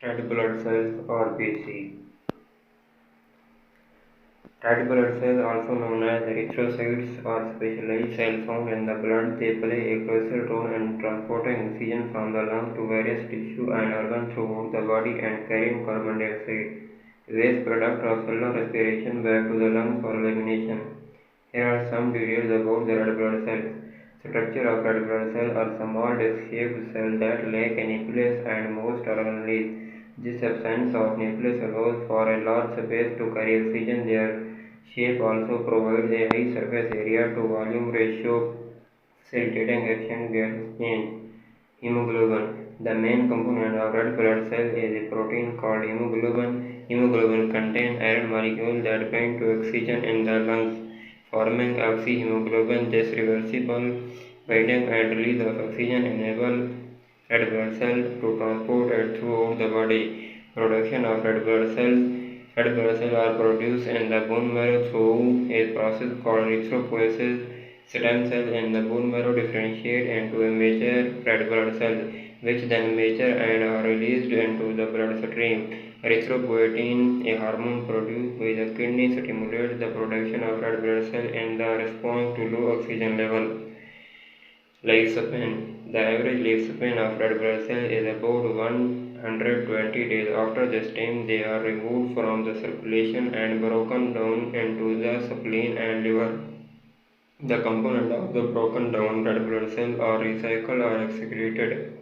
Red blood cells (RBC). Red blood cells, also known as erythrocytes, are specialized cells found in the blood. They play a crucial role in transporting oxygen from the lungs to various tissues and organs throughout the body and carrying carbon dioxide, waste product of cellular respiration, back to the lungs for elimination. Here are some details about the red blood cells. Structure of red blood cell are small disc-shaped cells that lack a nucleus and most organelles. This absence of nucleus allows for a large space to carry oxygen. Their shape also provides a high surface area to volume ratio, facilitating efficient gas exchange. Hemoglobin. The main component of red blood cell is a protein called hemoglobin. Hemoglobin contains iron molecules that bind to oxygen in the lungs, forming oxyhemoglobin. This reversible binding and release of oxygen enable red blood cells to transport it throughout the body. Production of red blood cells. Red blood cells are produced in the bone marrow through a process called erythropoiesis. Stem cells in the bone marrow differentiate into a major red blood cells, which then mature and are released into the bloodstream. Erythropoietin, a hormone produced by the kidney, stimulates the production of red blood cells in the response to low oxygen level. Lifespan. The average lifespan of red blood cells is about 120 days. After this time, they are removed from the circulation and broken down into the spleen and liver. The component of the broken down red blood cells are recycled or excreted.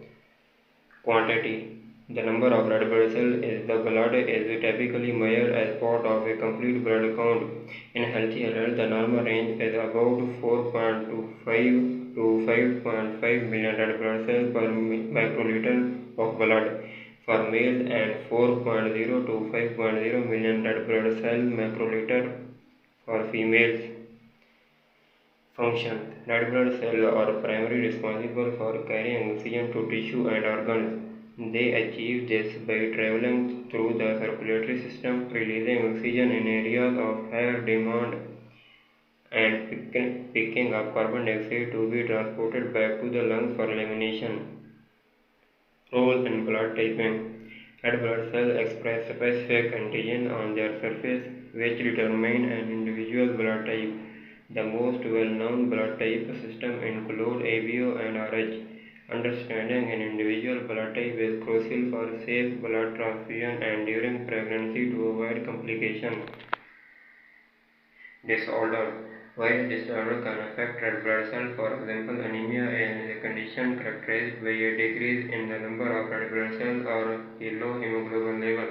Quantity. The number of red blood cells in the blood is typically measured as part of a complete blood count. In healthy adults, the normal range is about 4.25 to 5.5 million red blood cells per microliter of blood for males and 4.0 to 5.0 million red blood cells microliter for females. Function. Red blood cells are primarily responsible for carrying oxygen to tissue and organs. They achieve this by traveling through the circulatory system, releasing oxygen in areas of higher demand and picking up carbon dioxide to be transported back to the lungs for elimination. Role in blood typing. Red blood cells express specific antigen on their surface, which determine an individual blood type. The most well-known blood type system include ABO and RH. Understanding an individual blood type is crucial for safe blood transfusion and during pregnancy to avoid complications. Disorder. While disorder can affect red blood cells, for example, anemia is a condition characterized by a decrease in the number of red blood cells or a low hemoglobin level,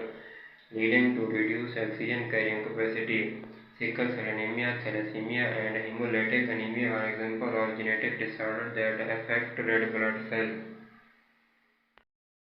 leading to reduced oxygen carrying capacity. Sickle cell anemia, thalassemia, and hemolytic anemia are examples of genetic disorders that affect red blood cells.